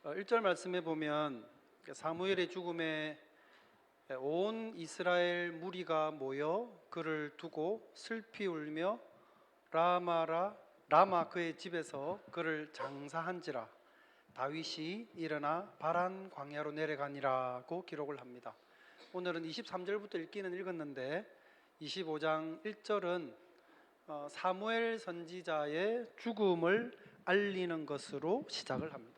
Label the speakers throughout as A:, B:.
A: 1절 말씀해 보면 사무엘의 죽음에 온 이스라엘 무리가 모여 그를 두고 슬피 울며 라마 그의 집에서 그를 장사한지라. 다윗이 일어나 바란 광야로 내려가니라고 기록을 합니다. 오늘은 23절부터 읽기는 읽었는데 25장 1절은 사무엘 선지자의 죽음을 알리는 것으로 시작을 합니다.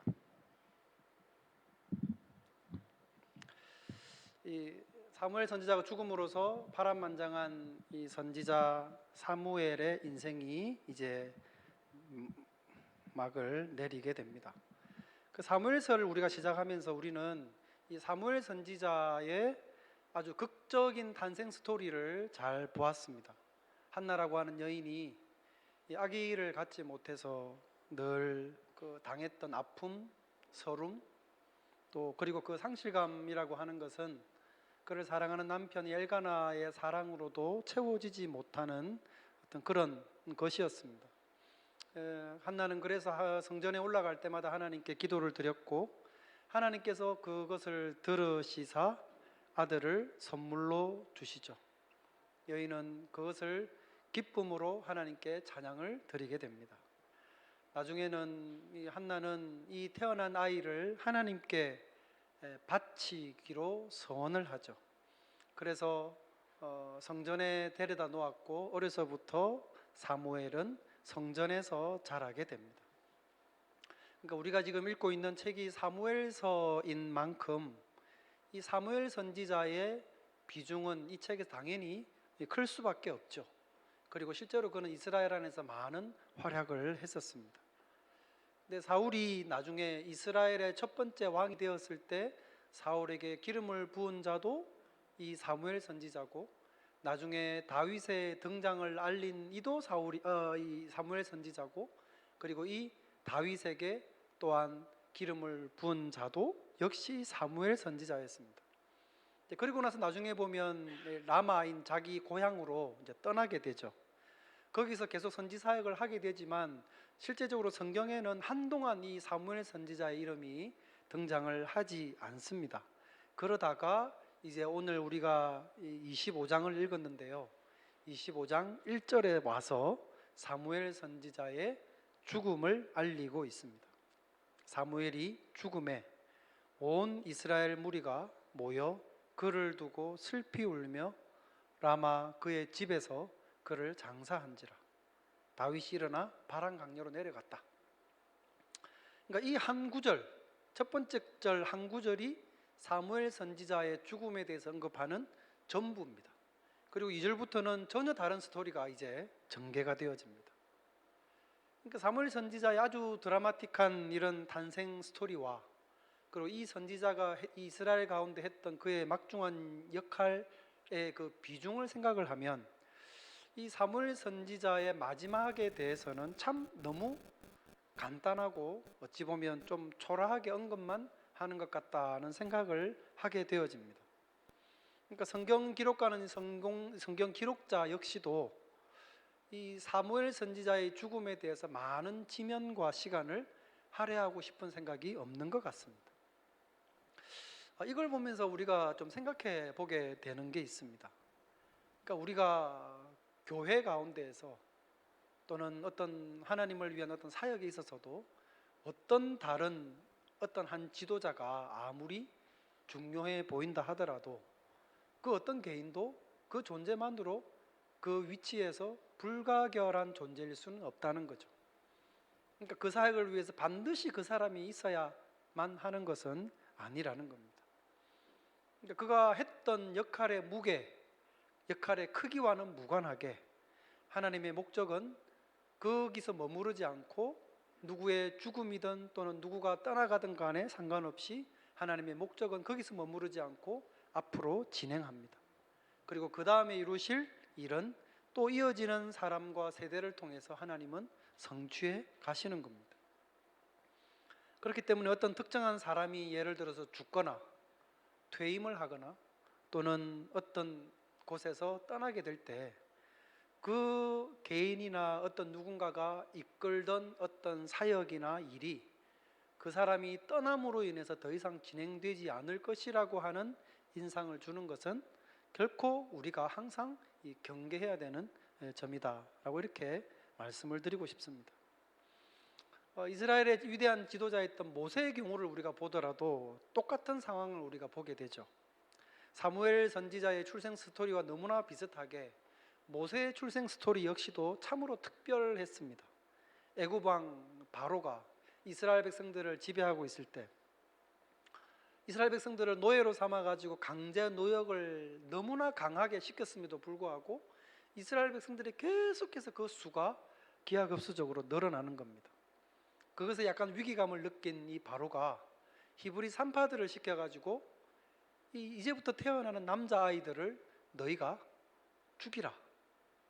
A: 이 사무엘 선지자가 죽음으로써 파란만장한 이 선지자 사무엘의 인생이 이제 막을 내리게 됩니다. 그 사무엘서를 우리가 시작하면서 우리는 이 사무엘 선지자의 아주 극적인 탄생 스토리를 잘 보았습니다. 한나라고 하는 여인이 이 아기를 갖지 못해서 늘 그 당했던 아픔, 서름, 또 그리고 그 상실감이라고 하는 것은 그를 사랑하는 남편 엘가나의 사랑으로도 채워지지 못하는 어떤 그런 것이었습니다. 한나는 그래서 성전에 올라갈 때마다 하나님께 기도를 드렸고, 하나님께서 그것을 들으시사 아들을 선물로 주시죠. 여인은 그것을 기쁨으로 하나님께 찬양을 드리게 됩니다. 나중에는 이 한나는 이 태어난 아이를 하나님께 바치기로 서원을 하죠. 그래서 성전에 데려다 놓았고, 어려서부터 사무엘은 성전에서 자라게 됩니다. 그러니까 우리가 지금 읽고 있는 책이 사무엘서인 만큼 이 사무엘 선지자의 비중은 이 책에서 당연히 클 수밖에 없죠. 그리고 실제로 그는 이스라엘 안에서 많은 활약을 했었습니다. 근데 사울이 나중에 이스라엘의 첫 번째 왕이 되었을 때 사울에게 기름을 부은 자도 이 사무엘 선지자고, 나중에 다윗의 등장을 알린 이도 이 사무엘 선지자고, 그리고 이 다윗에게 또한 기름을 부은 자도 역시 사무엘 선지자였습니다. 그리고 나서 나중에 보면 라마인 자기 고향으로 이제 떠나게 되죠. 거기서 계속 선지 사역을 하게 되지만 실제적으로 성경에는 한동안 이 사무엘 선지자의 이름이 등장을 하지 않습니다. 그러다가 이제 오늘 우리가 25장을 읽었는데요, 25장 1절에 와서 사무엘 선지자의 죽음을 알리고 있습니다. 사무엘이 죽음에 온 이스라엘 무리가 모여 그를 두고 슬피 울며 라마 그의 집에서 그를 장사한지라. 다윗이 일어나 바란 강야로 내려갔다. 그러니까 이 한 구절, 첫 번째 절 한 구절이 사무엘 선지자의 죽음에 대해서 언급하는 전부입니다. 그리고 2절부터는 전혀 다른 스토리가 이제 전개가 되어집니다. 그러니까 사무엘 선지자의 아주 드라마틱한 이런 탄생 스토리와, 그리고 이 선지자가 이스라엘 가운데 했던 그의 막중한 역할의 그 비중을 생각을 하면 이 사무엘 선지자의 마지막에 대해서는 참 너무 간단하고 어찌 보면 좀 초라하게 언급만 하는 것 같다는 생각을 하게 되어집니다. 그러니까 성경 기록가는 성경 기록자 역시도 이 사무엘 선지자의 죽음에 대해서 많은 지면과 시간을 할애하고 싶은 생각이 없는 것 같습니다. 이걸 보면서 우리가 좀 생각해 보게 되는 게 있습니다. 그러니까 우리가 교회 가운데에서 또는 어떤 하나님을 위한 어떤 사역에 있어서도 어떤 다른 어떤 한 지도자가 아무리 중요해 보인다 하더라도 그 어떤 개인도 그 존재만으로 그 위치에서 불가결한 존재일 수는 없다는 거죠. 그러니까 그 사역을 위해서 반드시 그 사람이 있어야만 하는 것은 아니라는 겁니다. 그러니까 그가 했던 역할의 무게, 역할의 크기와는 무관하게 하나님의 목적은 거기서 머무르지 않고 누구의 죽음이든 또는 누구가 떠나가든 간에 상관없이 하나님의 목적은 거기서 머무르지 않고 앞으로 진행합니다. 그리고 그 다음에 이루실 일은 또 이어지는 사람과 세대를 통해서 하나님은 성취해 가시는 겁니다. 그렇기 때문에 어떤 특정한 사람이 예를 들어서 죽거나 퇴임을 하거나 또는 어떤 곳에서 떠나게 될 때 그 개인이나 어떤 누군가가 이끌던 어떤 사역이나 일이 그 사람이 떠남으로 인해서 더 이상 진행되지 않을 것이라고 하는 인상을 주는 것은 결코 우리가 항상 경계해야 되는 점이다라고 이렇게 말씀을 드리고 싶습니다. 이스라엘의 위대한 지도자였던 모세의 경우를 우리가 보더라도 똑같은 상황을 우리가 보게 되죠. 사무엘 선지자의 출생 스토리와 너무나 비슷하게 모세의 출생 스토리 역시도 참으로 특별했습니다. 애굽 왕 바로가 이스라엘 백성들을 지배하고 있을 때 이스라엘 백성들을 노예로 삼아가지고 강제 노역을 너무나 강하게 시켰음에도 불구하고 이스라엘 백성들이 계속해서 그 수가 기하급수적으로 늘어나는 겁니다. 그것에 약간 위기감을 느낀 이 바로가 히브리 산파들을 시켜가지고 이제부터 태어나는 남자아이들을 너희가 죽이라,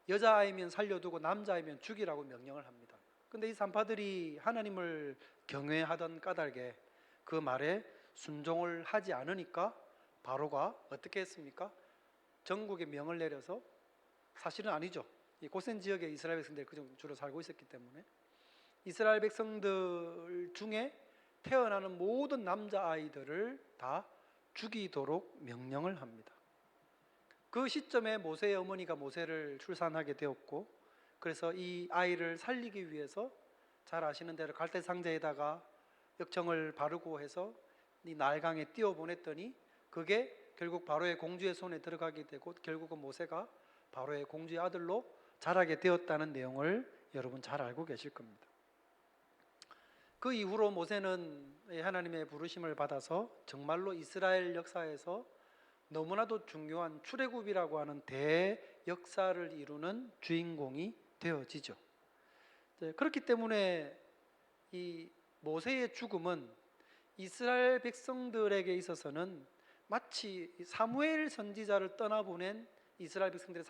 A: 여자아이면 살려두고 남자아이면 죽이라고 명령을 합니다. 근데 이 산파들이 하나님을 경외하던 까닭에 그 말에 순종을 하지 않으니까 바로가 어떻게 했습니까? 전국에 명을 내려서, 사실은 아니죠, 이 고센 지역에 이스라엘 백성들이 주로 살고 있었기 때문에 이스라엘 백성들 중에 태어나는 모든 남자아이들을 다 죽이도록 명령을 합니다. 그 시점에 모세의 어머니가 모세를 출산하게 되었고, 그래서 이 아이를 살리기 위해서 잘 아시는 대로 갈대 상자에다가 역청을 바르고 해서 이 나일강에 띄워보냈더니 그게 결국 바로의 공주의 손에 들어가게 되고 결국은 모세가 바로의 공주의 아들로 자라게 되었다는 내용을 여러분 잘 알고 계실 겁니다. 그 이후로 모세는 하나님의 부르심을 받아서 정말로 이스라엘 역사에서 너무나도 중요한 출애굽이라고 하는 대역사를 이루는 주인공이 되어지죠. 그렇기 때문에 이 모세의 죽음은 이스라엘 백성들에게 있어서는 마치 사무엘 선지자를 떠나보낸 이스라엘 백성들의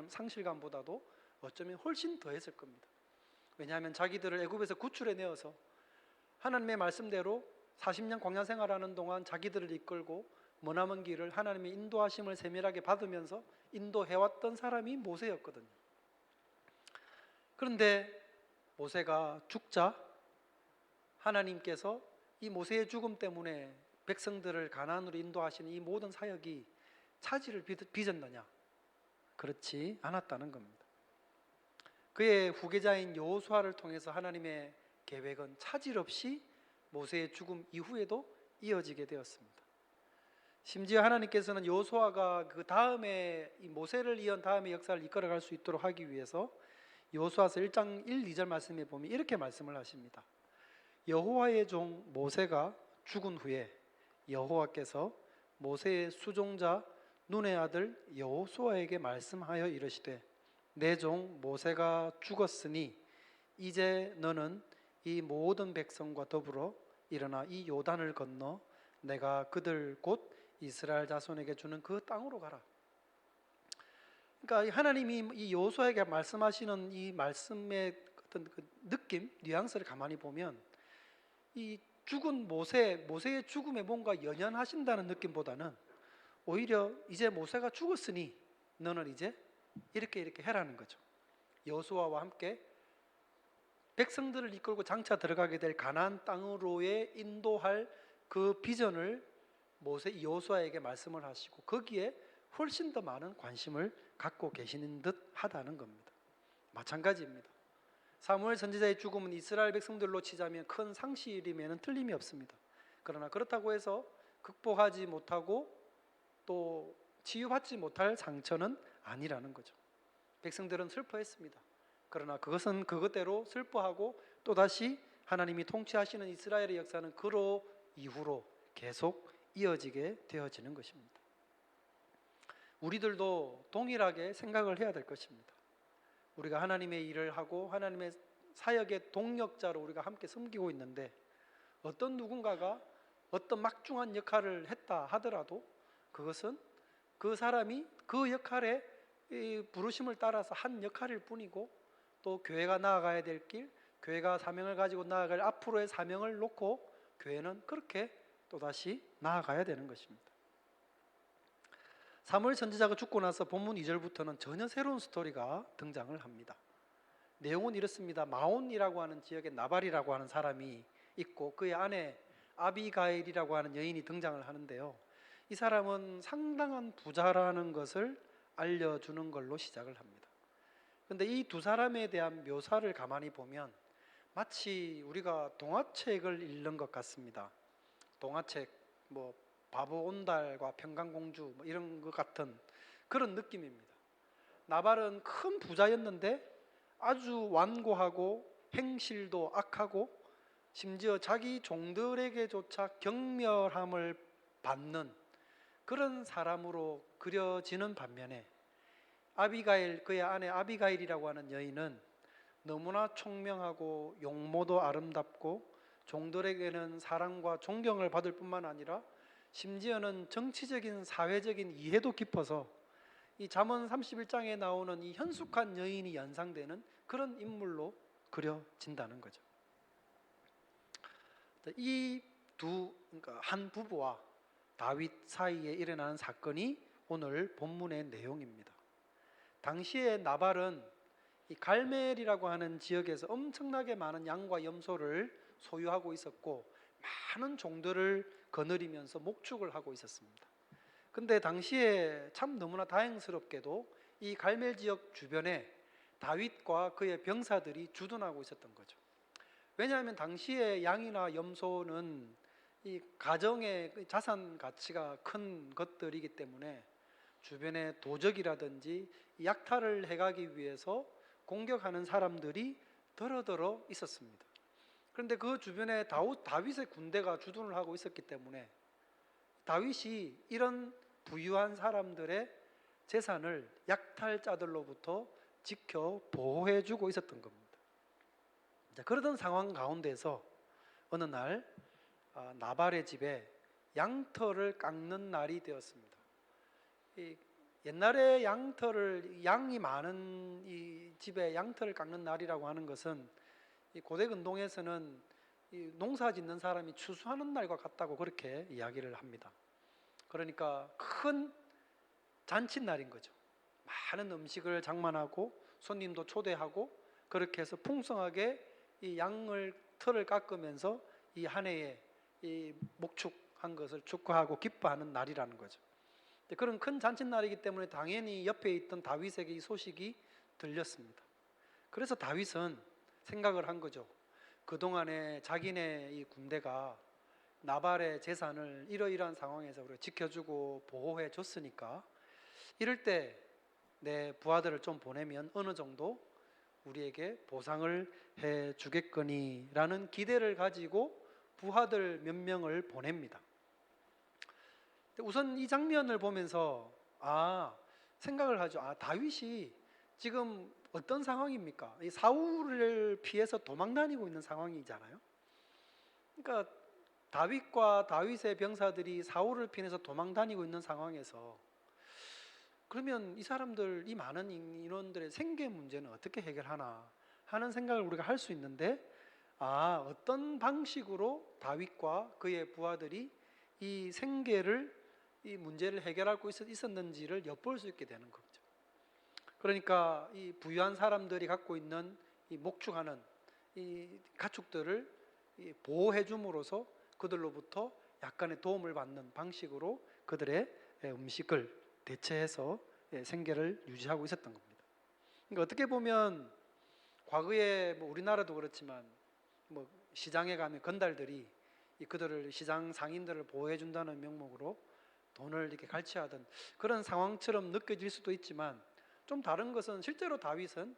A: 상실감보다도 어쩌면 훨씬 더했을 겁니다. 왜냐하면 자기들을 애굽에서 구출해내어서 하나님의 말씀대로 40년 광야 생활하는 동안 자기들을 이끌고 머나먼 길을 하나님의 인도하심을 세밀하게 받으면서 인도해왔던 사람이 모세였거든요. 그런데 모세가 죽자 하나님께서 이 모세의 죽음 때문에 백성들을 가나안으로 인도하시는 이 모든 사역이 차질을 빚었느냐? 그렇지 않았다는 겁니다. 그의 후계자인 여호수아를 통해서 하나님의 계획은 차질 없이 모세의 죽음 이후에도 이어지게 되었습니다. 심지어 하나님께서는 여호수아가 그 다음에 이 모세를 이은 다음의 역사를 이끌어갈 수 있도록 하기 위해서 여호수아서 1장 1, 2절 말씀에 보면 이렇게 말씀을 하십니다. 여호와의 종 모세가 죽은 후에 여호와께서 모세의 수종자 눈의 아들 여호수아에게 말씀하여 이르시되 내 종 모세가 죽었으니 이제 너는 이 모든 백성과 더불어 일어나 이 요단을 건너 내가 그들 곧 이스라엘 자손에게 주는 그 땅으로 가라. 그러니까 하나님이 이 여호수아에게 말씀하시는 이 말씀의 어떤 그 느낌, 뉘앙스를 가만히 보면 이 죽은 모세의 죽음에 뭔가 연연하신다는 느낌보다는 오히려 이제 모세가 죽었으니 너는 이제 이렇게 해라는 거죠. 여호수아와 함께 백성들을 이끌고 장차 들어가게 될 가나안 땅으로의 인도할 그 비전을 모세 여호수아에게 말씀을 하시고 거기에 훨씬 더 많은 관심을 갖고 계시는 듯 하다는 겁니다. 마찬가지입니다. 사무엘 선지자의 죽음은 이스라엘 백성들로 치자면 큰 상실임에는 틀림이 없습니다. 그러나 그렇다고 해서 극복하지 못하고 또 치유받지 못할 상처는 아니라는 거죠. 백성들은 슬퍼했습니다. 그러나 그것은 그것대로 슬퍼하고 또다시 하나님이 통치하시는 이스라엘의 역사는 그로 이후로 계속 이어지게 되어지는 것입니다. 우리들도 동일하게 생각을 해야 될 것입니다. 우리가 하나님의 일을 하고 하나님의 사역의 동력자로 우리가 함께 섬기고 있는데 어떤 누군가가 어떤 막중한 역할을 했다 하더라도 그것은 그 사람이 그 역할에 부르심을 따라서 한 역할일 뿐이고 또 교회가 나아가야 될 길, 교회가 사명을 가지고 나아갈 앞으로의 사명을 놓고 교회는 그렇게 또다시 나아가야 되는 것입니다. 사무엘 선지자가 죽고 나서 본문 2절부터는 전혀 새로운 스토리가 등장을 합니다. 내용은 이렇습니다. 마온이라고 하는 지역에 나발이라고 하는 사람이 있고 그의 아내 아비가일이라고 하는 여인이 등장을 하는데요. 이 사람은 상당한 부자라는 것을 알려주는 걸로 시작을 합니다. 그런데 이 두 사람에 대한 묘사를 가만히 보면 마치 우리가 동화책을 읽는 것 같습니다. 동화책, 뭐 바보온달과 평강공주 뭐 이런 것 같은 그런 느낌입니다. 나발은 큰 부자였는데 아주 완고하고 행실도 악하고 심지어 자기 종들에게조차 경멸함을 받는 그런 사람으로 그려지는 반면에 아비가일, 그의 아내 아비가일이라고 하는 여인은 너무나 총명하고 용모도 아름답고 종들에게는 사랑과 존경을 받을 뿐만 아니라 심지어는 정치적인 사회적인 이해도 깊어서 이 잠언 31장에 나오는 이 현숙한 여인이 연상되는 그런 인물로 그려진다는 거죠. 이 그러니까 한 부부와 다윗 사이에 일어나는 사건이 오늘 본문의 내용입니다. 당시에 나발은 이 갈멜이라고 하는 지역에서 엄청나게 많은 양과 염소를 소유하고 있었고 많은 종들을 거느리면서 목축을 하고 있었습니다. 근데 당시에 참 너무나 다행스럽게도 이 갈멜 지역 주변에 다윗과 그의 병사들이 주둔하고 있었던 거죠. 왜냐하면 당시에 양이나 염소는 이 가정의 자산 가치가 큰 것들이기 때문에 주변에 도적이라든지 약탈을 해가기 위해서 공격하는 사람들이 더러더러 있었습니다. 그런데 그 주변에 다윗의 군대가 주둔을 하고 있었기 때문에 다윗이 이런 부유한 사람들의 재산을 약탈자들로부터 지켜 보호해주고 있었던 겁니다. 그러던 상황 가운데서 어느 날 나발의 집에 양털을 깎는 날이 되었습니다. 옛날에 양이 많은 이 집에 양털을 깎는 날이라고 하는 것은 이 고대 근동에서는 이 농사 짓는 사람이 추수하는 날과 같다고 그렇게 이야기를 합니다. 그러니까 큰 잔칫날인 거죠. 많은 음식을 장만하고 손님도 초대하고 그렇게 해서 풍성하게 이 털을 깎으면서 이 한 해에 이 목축한 것을 축하하고 기뻐하는 날이라는 거죠. 그런 큰 잔칫날이기 때문에 당연히 옆에 있던 다윗에게 이 소식이 들렸습니다. 그래서 다윗은 생각을 한 거죠. 그동안에 자기네 이 군대가 나발의 재산을 이러이러한 상황에서 우리가 지켜주고 보호해 줬으니까 이럴 때 내 부하들을 좀 보내면 어느 정도 우리에게 보상을 해 주겠거니 라는 기대를 가지고 부하들 몇 명을 보냅니다. 우선 이 장면을 보면서 생각을 하죠. 다윗이 지금 어떤 상황입니까? 이 사울을 피해서 도망 다니고 있는 상황이잖아요. 그러니까 다윗과 다윗의 병사들이 사울을 피해서 도망 다니고 있는 상황에서 그러면 이 사람들, 이 많은 인원들의 생계 문제는 어떻게 해결하나 하는 생각을 우리가 할 수 있는데 어떤 방식으로 다윗과 그의 부하들이 이 이 문제를 해결하고 있었는지를 엿볼 수 있게 되는 거죠. 그러니까 이 부유한 사람들이 갖고 있는 이 목축하는 이 가축들을 보호해 줌으로써 그들로부터 약간의 도움을 받는 방식으로 그들의 음식을 대체해서 생계를 유지하고 있었던 겁니다. 그러니까 어떻게 보면 과거에 뭐 우리나라도 그렇지만 뭐 시장에 가면 건달들이 그들을 시장 상인들을 보호해 준다는 명목으로 돈을 이렇게 갈취하던 그런 상황처럼 느껴질 수도 있지만 좀 다른 것은 실제로 다윗은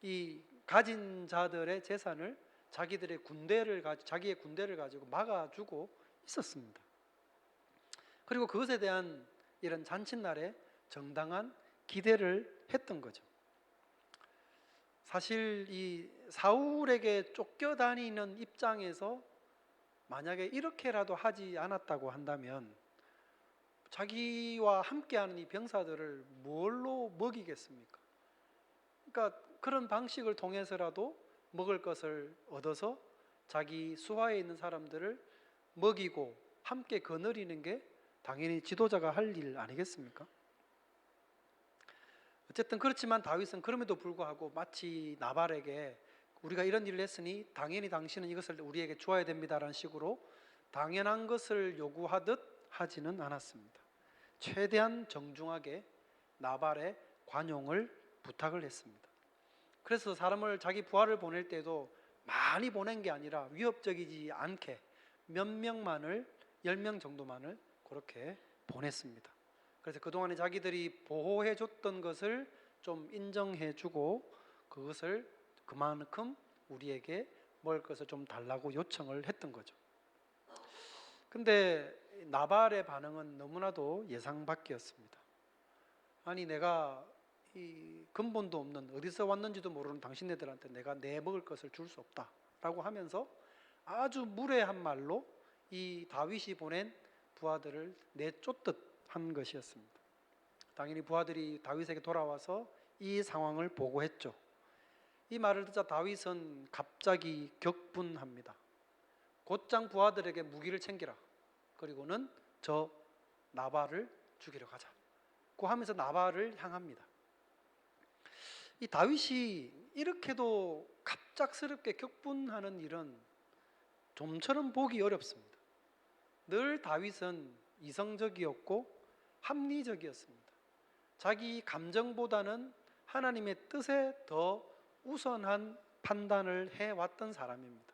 A: 이 가진 자들의 재산을 자기의 군대를 가지고 막아주고 있었습니다. 그리고 그것에 대한 이런 잔칫날에 정당한 기대를 했던 거죠. 사실 이 사울에게 쫓겨다니는 입장에서 만약에 이렇게라도 하지 않았다고 한다면 자기와 함께하는 이 병사들을 뭘로 먹이겠습니까? 그러니까 그런 방식을 통해서라도 먹을 것을 얻어서 자기 수하에 있는 사람들을 먹이고 함께 거느리는 게 당연히 지도자가 할 일 아니겠습니까? 어쨌든 그렇지만 다윗은 그럼에도 불구하고 마치 나발에게 우리가 이런 일을 했으니 당연히 당신은 이것을 우리에게 주어야 됩니다라는 식으로 당연한 것을 요구하듯 하지는 않았습니다. 최대한 정중하게 나발의 관용을 부탁을 했습니다. 그래서 사람을 자기 부하를 보낼 때도 많이 보낸 게 아니라 위협적이지 않게 몇 명만을 10명 정도만을 그렇게 보냈습니다. 그래서 그동안에 자기들이 보호해 줬던 것을 좀 인정해 주고 그것을 그만큼 우리에게 먹을 것을 좀 달라고 요청을 했던 거죠. 근데 나발의 반응은 너무나도 예상 밖이었습니다. 아니 내가 이 근본도 없는 어디서 왔는지도 모르는 당신네들한테 내가 내 먹을 것을 줄 수 없다라고 하면서 아주 무례한 말로 이 다윗이 보낸 부하들을 내쫓듯 한 것이었습니다. 당연히 부하들이 다윗에게 돌아와서 이 상황을 보고했죠. 이 말을 듣자 다윗은 갑자기 격분합니다. 곧장 부하들에게 무기를 챙기라. 그리고는 저 나발을 죽이러 가자고 하면서 나발을 향합니다. 이 다윗이 이렇게도 갑작스럽게 격분하는 일은 좀처럼 보기 어렵습니다. 늘 다윗은 이성적이었고 합리적이었습니다. 자기 감정보다는 하나님의 뜻에 더 우선한 판단을 해왔던 사람입니다.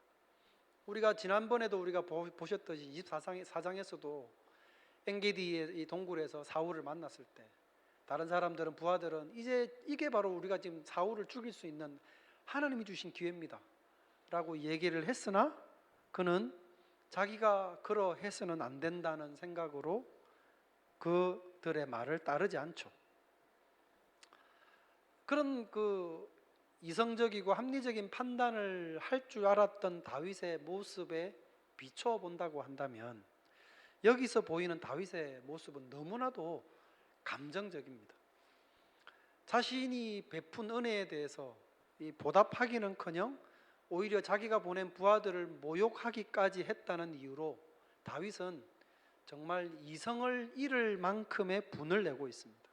A: 우리가 지난번에도 우리가 보셨듯이 24장에서도 엔게디의 이 동굴에서 사울을 만났을 때 다른 사람들은 부하들은 이제 이게 바로 우리가 지금 사울을 죽일 수 있는 하나님이 주신 기회입니다 라고 얘기를 했으나 그는 자기가 그러해서는 안 된다는 생각으로 그들의 말을 따르지 않죠. 그런 그 이성적이고 합리적인 판단을 할 줄 알았던 다윗의 모습에 비춰 본다고 한다면 여기서 보이는 다윗의 모습은 너무나도 감정적입니다. 자신이 베푼 은혜에 대해서 보답하기는커녕 오히려 자기가 보낸 부하들을 모욕하기까지 했다는 이유로 다윗은 정말 이성을 잃을 만큼의 분을 내고 있습니다.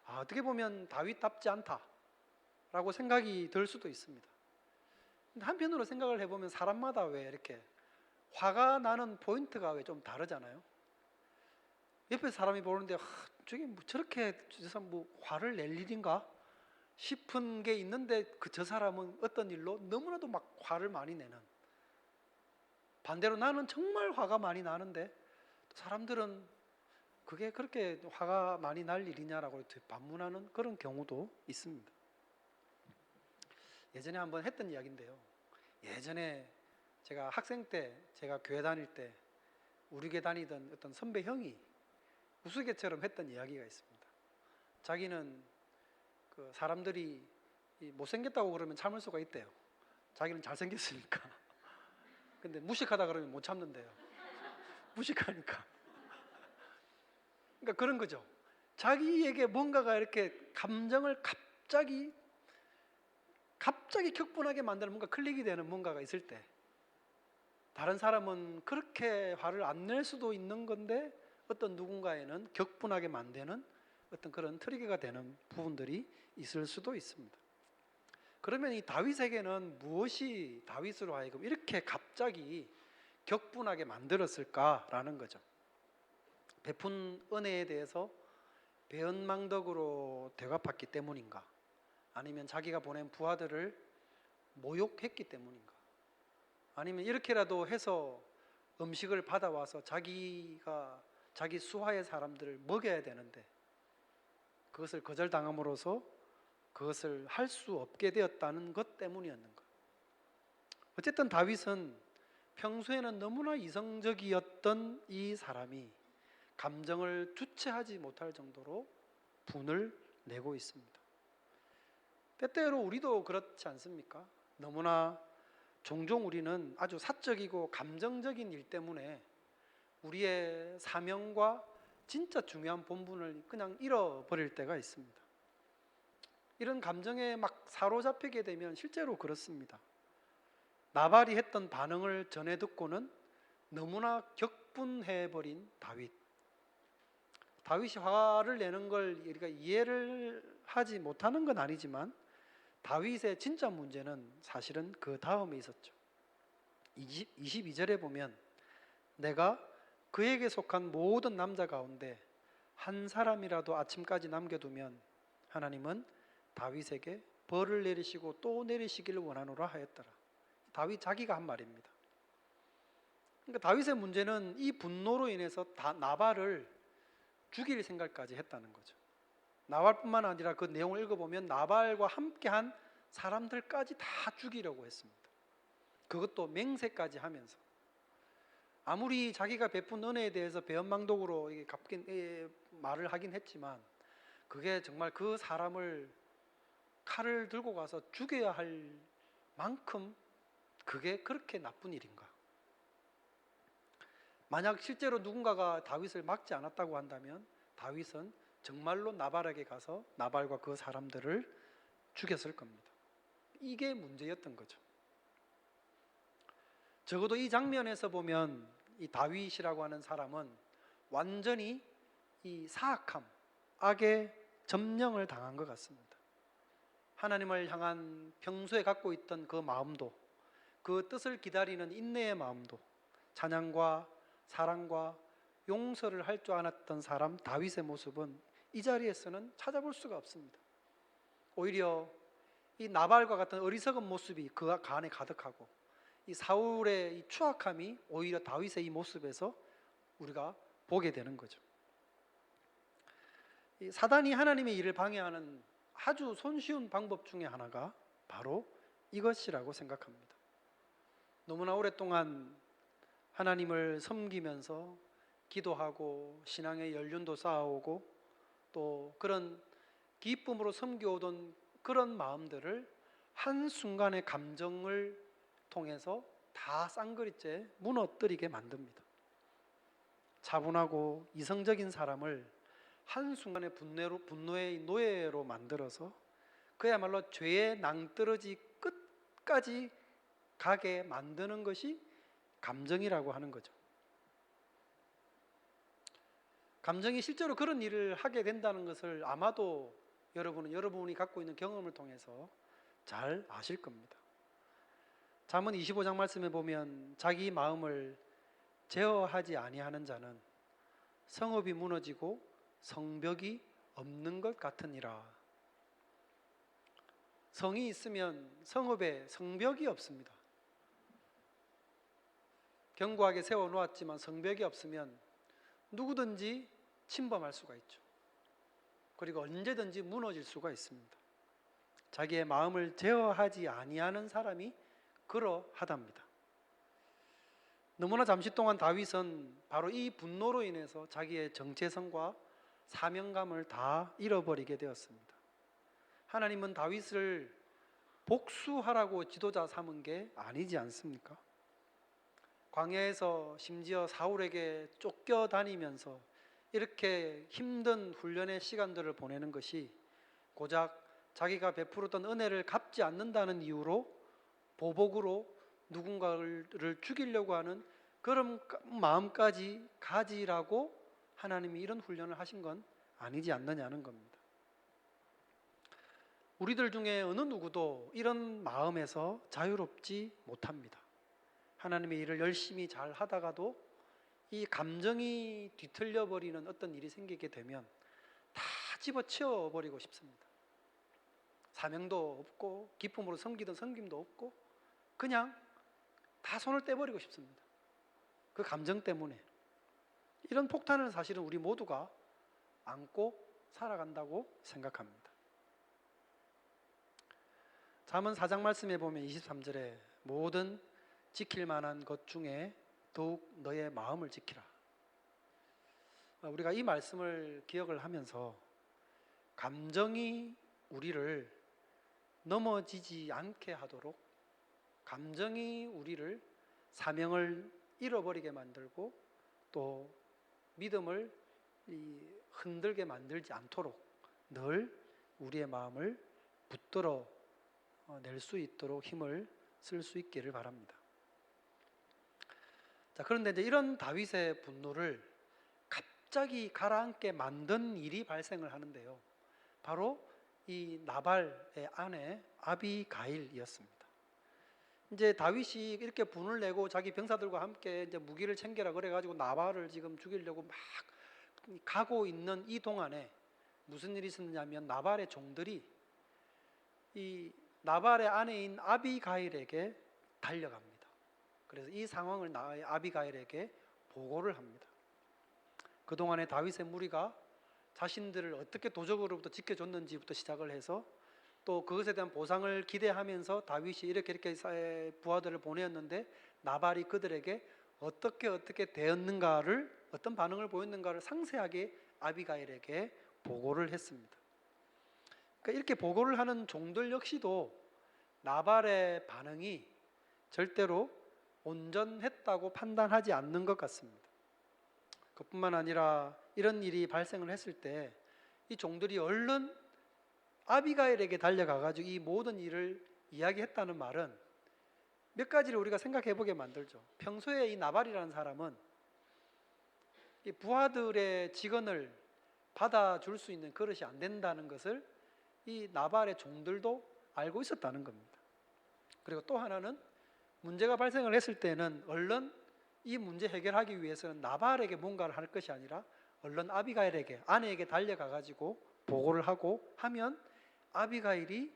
A: 어떻게 보면 다윗답지 않다라고 생각이 들 수도 있습니다. 한편으로 생각을 해보면 사람마다 왜 이렇게 화가 나는 포인트가 왜 좀 다르잖아요. 옆에 사람이 보는데 저게 뭐 저렇게 저 사람 뭐 화를 낼 일인가 싶은 게 있는데 저 사람은 어떤 일로 너무나도 막 화를 많이 내는, 반대로 나는 정말 화가 많이 나는데 사람들은 그게 그렇게 화가 많이 날 일이냐라고 반문하는 그런 경우도 있습니다. 예전에 한번 했던 이야기인데요. 예전에 제가 학생 때 제가 교회 다닐 때 우리 교회 다니던 어떤 선배 형이 우스갯처럼 했던 이야기가 있습니다. 자기는 그 사람들이 못생겼다고 그러면 참을 수가 있대요. 자기는 잘생겼으니까. 근데 무식하다 그러면 못 참는데요. 무식하니까. 그러니까 그런 거죠. 자기에게 뭔가가 이렇게 감정을 갑자기 격분하게 만드는 뭔가 클릭이 되는 뭔가가 있을 때 다른 사람은 그렇게 화를 안 낼 수도 있는 건데 어떤 누군가에는 격분하게 만드는 어떤 그런 트리거가 되는 부분들이 있을 수도 있습니다. 그러면 이 다윗에게는 무엇이 다윗으로 하여금 이렇게 갑자기 격분하게 만들었을까라는 거죠. 베푼 은혜에 대해서 배은망덕으로 되갚았기 때문인가? 아니면 자기가 보낸 부하들을 모욕했기 때문인가? 아니면 이렇게라도 해서 음식을 받아와서 자기 수하의 사람들을 먹여야 되는데 그것을 거절당함으로써 그것을 할 수 없게 되었다는 것 때문이었는가? 어쨌든 다윗은 평소에는 너무나 이성적이었던 이 사람이 감정을 주체하지 못할 정도로 분을 내고 있습니다. 때때로 우리도 그렇지 않습니까? 너무나 종종 우리는 아주 사적이고 감정적인 일 때문에 우리의 사명과 진짜 중요한 본분을 그냥 잃어버릴 때가 있습니다. 이런 감정에 막 사로잡히게 되면 실제로 그렇습니다. 나발이 했던 반응을 전해 듣고는 너무나 격분해버린 다윗. 다윗이 화를 내는 걸 우리가 이해를 하지 못하는 건 아니지만 다윗의 진짜 문제는 사실은 그 다음에 있었죠. 22절에 보면 내가 그에게 속한 모든 남자 가운데 한 사람이라도 아침까지 남겨두면 하나님은 다윗에게 벌을 내리시고 또 내리시기를 원하노라 하였더라. 다윗 자기가 한 말입니다. 그러니까 다윗의 문제는 이 분노로 인해서 나발을 죽일 생각까지 했다는 거죠. 나발뿐만 아니라 그 내용을 읽어보면 나발과 함께한 사람들까지 다 죽이려고 했습니다. 그것도 맹세까지 하면서 아무리 자기가 베푼 은혜에 대해서 배은망덕으로 말을 하긴 했지만 그게 정말 그 사람을 칼을 들고 가서 죽여야 할 만큼 그게 그렇게 나쁜 일인가? 만약 실제로 누군가가 다윗을 막지 않았다고 한다면 다윗은 정말로 나발에게 가서 나발과 그 사람들을 죽였을 겁니다. 이게 문제였던 거죠. 적어도 이 장면에서 보면 이 다윗이라고 하는 사람은 완전히 이 사악함, 악의 점령을 당한 것 같습니다. 하나님을 향한 평소에 갖고 있던 그 마음도, 그 뜻을 기다리는 인내의 마음도, 찬양과 사랑과 용서를 할 줄 알았던 사람 다윗의 모습은 이 자리에서는 찾아볼 수가 없습니다. 오히려 이 나발과 같은 어리석은 모습이 그 안에 가득하고 이 사울의 이 추악함이 오히려 다윗의 이 모습에서 우리가 보게 되는 거죠. 이 사단이 하나님의 일을 방해하는 아주 손쉬운 방법 중에 하나가 바로 이것이라고 생각합니다. 너무나 오랫동안 하나님을 섬기면서 기도하고 신앙의 연륜도 쌓아오고 또 그런 기쁨으로 섬겨오던 그런 마음들을 한순간의 감정을 통해서 다 쌍그리째 무너뜨리게 만듭니다. 차분하고 이성적인 사람을 한순간의 분노의 노예로 만들어서 그야말로 죄의 낭떠러지 끝까지 가게 만드는 것이 감정이라고 하는 거죠. 감정이 실제로 그런 일을 하게 된다는 것을 아마도 여러분이 갖고 있는 경험을 통해서 잘 아실 겁니다. 잠언 25장 말씀에 보면 자기 마음을 제어하지 아니하는 자는 성읍이 무너지고 성벽이 없는 것 같으니라. 성이 있으면 성읍에 성벽이 없습니다. 견고하게 세워놓았지만 성벽이 없으면 누구든지 침범할 수가 있죠. 그리고 언제든지 무너질 수가 있습니다. 자기의 마음을 제어하지 아니하는 사람이 그러하답니다. 너무나 잠시 동안 다윗은 바로 이 분노로 인해서 자기의 정체성과 사명감을 다 잃어버리게 되었습니다. 하나님은 다윗을 복수하라고 지도자 삼은 게 아니지 않습니까? 광야에서 심지어 사울에게 쫓겨다니면서 이렇게 힘든 훈련의 시간들을 보내는 것이 고작 자기가 베풀었던 은혜를 갚지 않는다는 이유로 보복으로 누군가를 죽이려고 하는 그런 마음까지 가지라고 하나님이 이런 훈련을 하신 건 아니지 않느냐는 겁니다. 우리들 중에 어느 누구도 이런 마음에서 자유롭지 못합니다. 하나님의 일을 열심히 잘 하다가도 이 감정이 뒤틀려 버리는 어떤 일이 생기게 되면 다 집어치워 버리고 싶습니다. 사명도 없고 기쁨으로 섬기던 섬김도 없고 그냥 다 손을 떼버리고 싶습니다. 그 감정 때문에. 이런 폭탄을 사실은 우리 모두가 안고 살아간다고 생각합니다. 잠언 4장 말씀에 보면 23절에 모든 지킬 만한 것 중에 더욱 너의 마음을 지키라. 우리가 이 말씀을 기억을 하면서 감정이 우리를 넘어지지 않게 하도록, 감정이 우리를 사명을 잃어버리게 만들고 또 믿음을 흔들게 만들지 않도록 늘 우리의 마음을 붙들어 낼 수 있도록 힘을 쓸 수 있기를 바랍니다. 자, 그런데 이제 이런 다윗의 분노를 갑자기 가라앉게 만든 일이 발생을 하는데요. 바로 이 나발의 아내 아비가일이었습니다. 이제 다윗이 이렇게 분을 내고 자기 병사들과 함께 이제 무기를 챙겨라 그래가지고 나발을 지금 죽이려고 막 가고 있는 이 동안에 무슨 일이 있었냐면 나발의 종들이 이 나발의 아내인 아비가일에게 달려갑니다. 그래서 이 상황을 아비가일에게 보고를 합니다. 그동안에 다윗의 무리가 자신들을 어떻게 도적으로부터 지켜줬는지부터 시작을 해서 또 그것에 대한 보상을 기대하면서 다윗이 이렇게 부하들을 보내었는데 나발이 그들에게 어떻게 되었는가를, 어떤 반응을 보였는가를 상세하게 아비가일에게 보고를 했습니다. 그러니까 이렇게 보고를 하는 종들 역시도 나발의 반응이 절대로 온전했다고 판단하지 않는 것 같습니다. 그뿐만 아니라 이런 일이 발생을 했을 때 이 종들이 얼른 아비가일에게 달려가가지고 이 모든 일을 이야기했다는 말은 몇 가지를 우리가 생각해 보게 만들죠. 평소에 이 나발이라는 사람은 이 부하들의 직언을 받아줄 수 있는 그릇이 안 된다는 것을 이 나발의 종들도 알고 있었다는 겁니다. 그리고 또 하나는 문제가 발생을 했을 때는 얼른 이 문제 해결하기 위해서는 나발에게 뭔가를 할 것이 아니라 얼른 아비가일에게, 아내에게 달려가가지고 보고를 하고 하면 아비가일이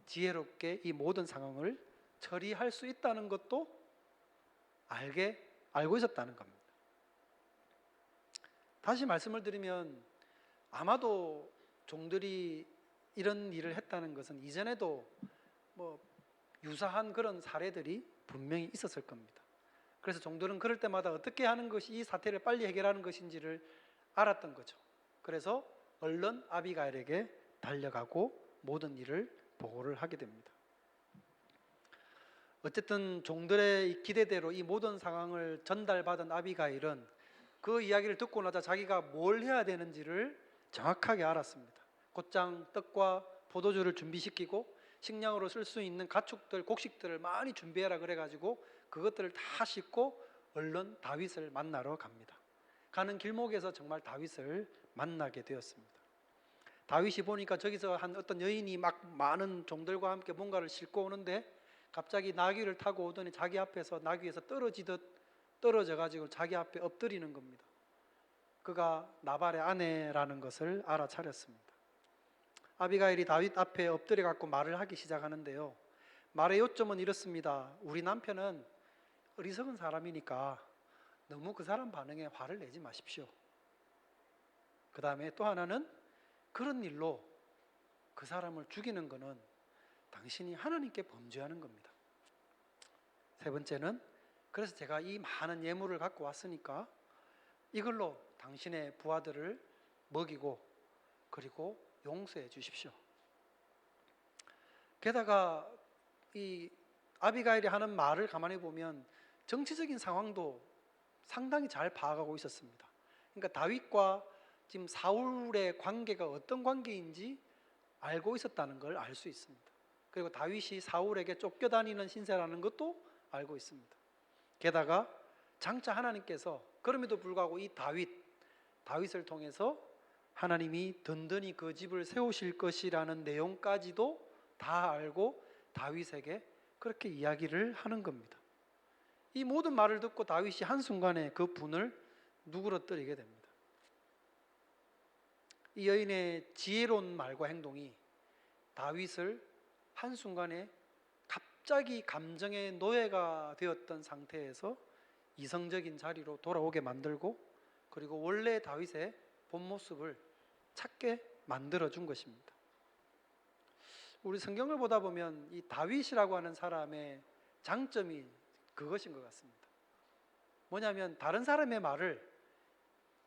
A: 지혜롭게 이 모든 상황을 처리할 수 있다는 것도 알고 있었다는 겁니다. 다시 말씀을 드리면 아마도 종들이 이런 일을 했다는 것은 이전에도 유사한 그런 사례들이 분명히 있었을 겁니다. 그래서 종들은 그럴 때마다 어떻게 하는 것이 이 사태를 빨리 해결하는 것인지를 알았던 거죠. 그래서 얼른 아비가일에게 달려가고 모든 일을 보고를 하게 됩니다. 어쨌든 종들의 기대대로 이 모든 상황을 전달받은 아비가일은 그 이야기를 듣고 나자 자기가 뭘 해야 되는지를 정확하게 알았습니다. 곧장 떡과 포도주를 준비시키고 식량으로 쓸 수 있는 가축들, 곡식들을 많이 준비해라 그래가지고 그것들을 다 싣고 얼른 다윗을 만나러 갑니다. 가는 길목에서 정말 다윗을 만나게 되었습니다. 다윗이 보니까 저기서 한 어떤 여인이 막 많은 종들과 함께 뭔가를 싣고 오는데 갑자기 나귀를 타고 오더니 자기 앞에서 나귀에서 떨어져가지고 자기 앞에 엎드리는 겁니다. 그가 나발의 아내라는 것을 알아차렸습니다. 아비가일이 다윗 앞에 엎드려 갖고 말을 하기 시작하는데요. 말의 요점은 이렇습니다. 우리 남편은 어리석은 사람이니까 너무 그 사람 반응에 화를 내지 마십시오. 그 다음에 또 하나는 그런 일로 그 사람을 죽이는 것은 당신이 하나님께 범죄하는 겁니다. 세 번째는 그래서 제가 이 많은 예물을 갖고 왔으니까 이걸로 당신의 부하들을 먹이고 그리고 용서해 주십시오. 게다가 이 아비가일이 하는 말을 가만히 보면 정치적인 상황도 상당히 잘 파악하고 있었습니다. 그러니까 다윗과 지금 사울의 관계가 어떤 관계인지 알고 있었다는 걸 알 수 있습니다. 그리고 다윗이 사울에게 쫓겨다니는 신세라는 것도 알고 있습니다. 게다가 장차 하나님께서 그럼에도 불구하고 이 다윗을 통해서 하나님이 든든히 그 집을 세우실 것이라는 내용까지도 다 알고 다윗에게 그렇게 이야기를 하는 겁니다. 이 모든 말을 듣고 다윗이 한순간에 그 분을 누그러뜨리게 됩니다. 이 여인의 지혜로운 말과 행동이 다윗을 한순간에 갑자기 감정의 노예가 되었던 상태에서 이성적인 자리로 돌아오게 만들고 그리고 원래 다윗의 본 모습을 찾게 만들어준 것입니다. 우리 성경을 보다 보면 이 다윗이라고 하는 사람의 장점이 그것인 것 같습니다. 뭐냐면 다른 사람의 말을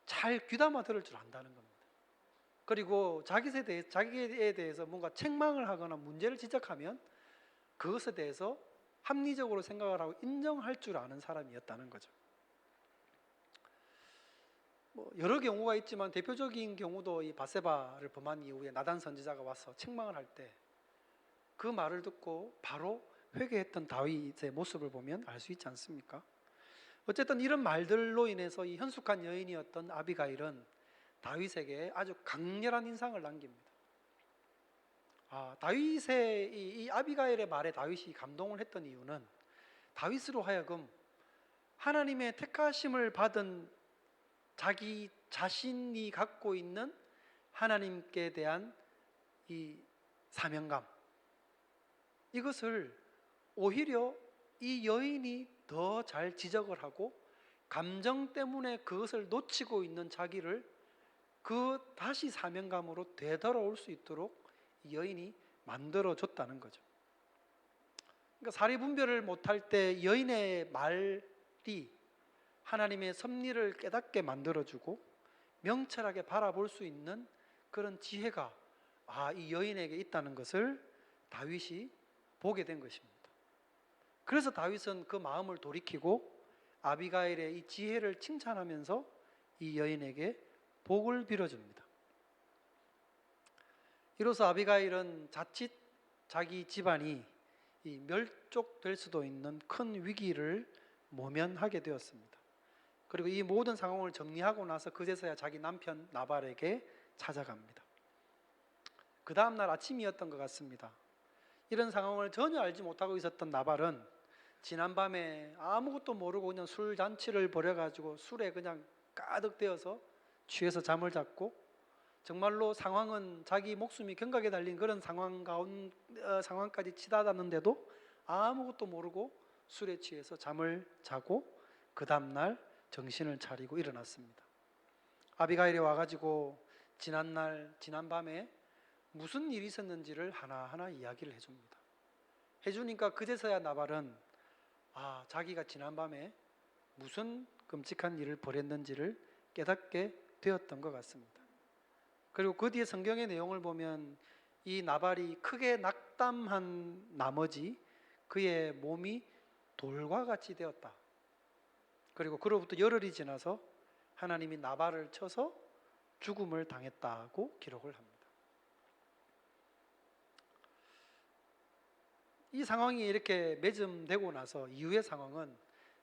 A: 잘 귀담아 들을 줄 안다는 겁니다. 그리고 자기에 대해서 뭔가 책망을 하거나 문제를 지적하면 그것에 대해서 합리적으로 생각을 하고 인정할 줄 아는 사람이었다는 거죠. 여러 경우가 있지만 대표적인 경우도 이 바세바를 범한 이후에 나단 선지자가 와서 책망을 할 때 그 말을 듣고 바로 회개했던 다윗의 모습을 보면 알 수 있지 않습니까? 어쨌든 이런 말들로 인해서 이 현숙한 여인이었던 아비가일은 다윗에게 아주 강렬한 인상을 남깁니다. 다윗의 이 아비가일의 말에 다윗이 감동을 했던 이유는 다윗으로 하여금 하나님의 택하심을 받은 자기 자신이 갖고 있는 하나님께 대한 이 사명감, 이것을 오히려 이 여인이 더 잘 지적을 하고 감정 때문에 그것을 놓치고 있는 자기를 다시 사명감으로 되돌아올 수 있도록 이 여인이 만들어줬다는 거죠. 그러니까 사리분별을 못할 때 여인의 말이 하나님의 섭리를 깨닫게 만들어주고 명철하게 바라볼 수 있는 그런 지혜가 이 여인에게 있다는 것을 다윗이 보게 된 것입니다. 그래서 다윗은 그 마음을 돌이키고 아비가일의 이 지혜를 칭찬하면서 이 여인에게 복을 빌어줍니다. 이로써 아비가일은 자칫 자기 집안이 멸족될 수도 있는 큰 위기를 모면하게 되었습니다. 그리고 이 모든 상황을 정리하고 나서 그제서야 자기 남편 나발에게 찾아갑니다. 그 다음날 아침이었던 것 같습니다. 이런 상황을 전혀 알지 못하고 있었던 나발은 지난밤에 아무것도 모르고 그냥 술 잔치를 벌여가지고 술에 그냥 가득 되어서 취해서 잠을 잤고, 정말로 상황은 자기 목숨이 경각에 달린 그런 상황까지 치닫았는데도 아무것도 모르고 술에 취해서 잠을 자고 그 다음날 정신을 차리고 일어났습니다. 아비가일이 와가지고 지난밤에 무슨 일이 있었는지를 하나하나 이야기를 해줍니다. 해주니까 그제서야 나발은 자기가 지난밤에 무슨 끔찍한 일을 벌였는지를 깨닫게 되었던 것 같습니다. 그리고 그 뒤에 성경의 내용을 보면 이 나발이 크게 낙담한 나머지 그의 몸이 돌과 같이 되었다. 그리고 그로부터 열흘이 지나서 하나님이 나발을 쳐서 죽음을 당했다고 기록을 합니다. 이 상황이 이렇게 맺음되고 나서 이후의 상황은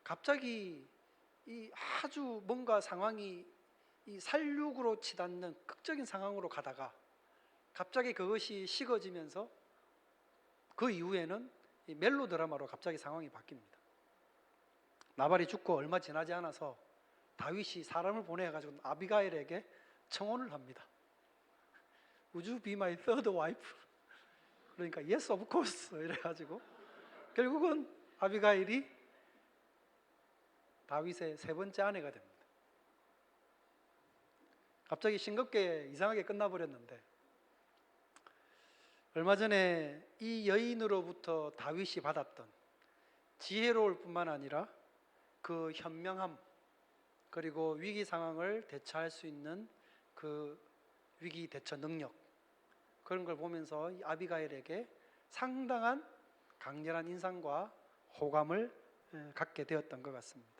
A: 갑자기 아주 뭔가 상황이 살육으로 치닫는 극적인 상황으로 가다가 갑자기 그것이 식어지면서 그 이후에는 멜로드라마로 갑자기 상황이 바뀝니다. 나발이 죽고 얼마 지나지 않아서 다윗이 사람을 보내가지고 아비가일에게 청혼을 합니다. Would you be my third wife? 그러니까 yes of course 이래가지고 결국은 아비가일이 다윗의 세 번째 아내가 됩니다. 갑자기 싱겁게 이상하게 끝나버렸는데, 얼마 전에 이 여인으로부터 다윗이 받았던 지혜로울 뿐만 아니라 그 현명함, 그리고 위기 상황을 대처할 수 있는 그 위기 대처 능력, 그런 걸 보면서 이 아비가일에게 상당한 강렬한 인상과 호감을 갖게 되었던 것 같습니다.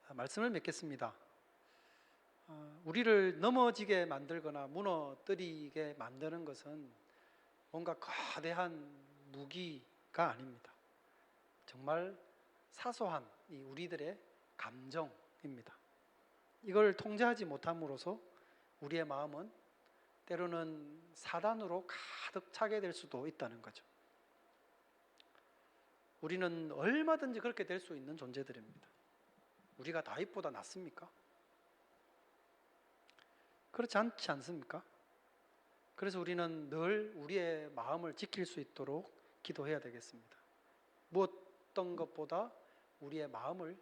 A: 말씀을 맺겠습니다. 우리를 넘어지게 만들거나 무너뜨리게 만드는 것은 뭔가 거대한 무기가 아닙니다. 정말 사소한 우리들의 감정입니다. 이걸 통제하지 못함으로써 우리의 마음은 때로는 사단으로 가득 차게 될 수도 있다는 거죠. 우리는 얼마든지 그렇게 될 수 있는 존재들입니다. 우리가 다윗보다 낫습니까? 그렇지 않지 않습니까? 그래서 우리는 늘 우리의 마음을 지킬 수 있도록 기도해야 되겠습니다. 무엇던 것보다 우리의 마음을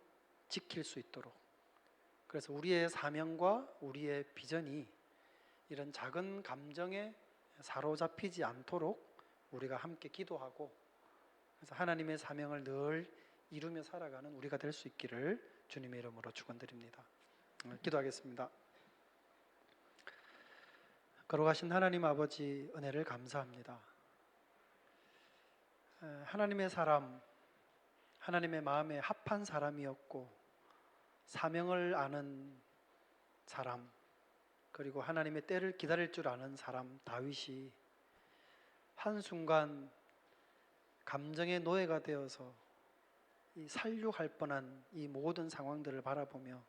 A: 지킬 수 있도록. 그래서 우리의 사명과 우리의 비전이 이런 작은 감정에 사로잡히지 않도록 우리가 함께 기도하고, 그래서 하나님의 사명을 늘 이루며 살아가는 우리가 될 수 있기를 주님의 이름으로 축원드립니다. 기도하겠습니다. 거룩하신 하나님 아버지, 은혜를 감사합니다. 하나님의 사람, 하나님의 마음에 합한 사람이었고 사명을 아는 사람, 그리고 하나님의 때를 기다릴 줄 아는 사람 다윗이 한순간 감정의 노예가 되어서 이 살육할 뻔한 이 모든 상황들을 바라보며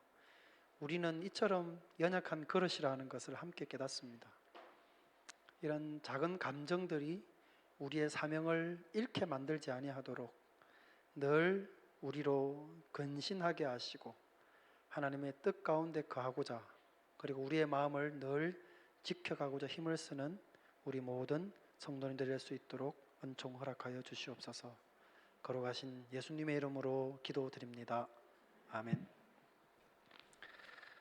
A: 우리는 이처럼 연약한 그릇이라는 것을 함께 깨닫습니다. 이런 작은 감정들이 우리의 사명을 잃게 만들지 아니하도록 늘 우리로 근신하게 하시고 하나님의 뜻 가운데 거하고자, 그리고 우리의 마음을 늘 지켜가고자 힘을 쓰는 우리 모든 성도님들 될 수 있도록 은총 허락하여 주시옵소서. 걸어가신 예수님의 이름으로 기도드립니다. 아멘.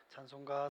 A: 찬송가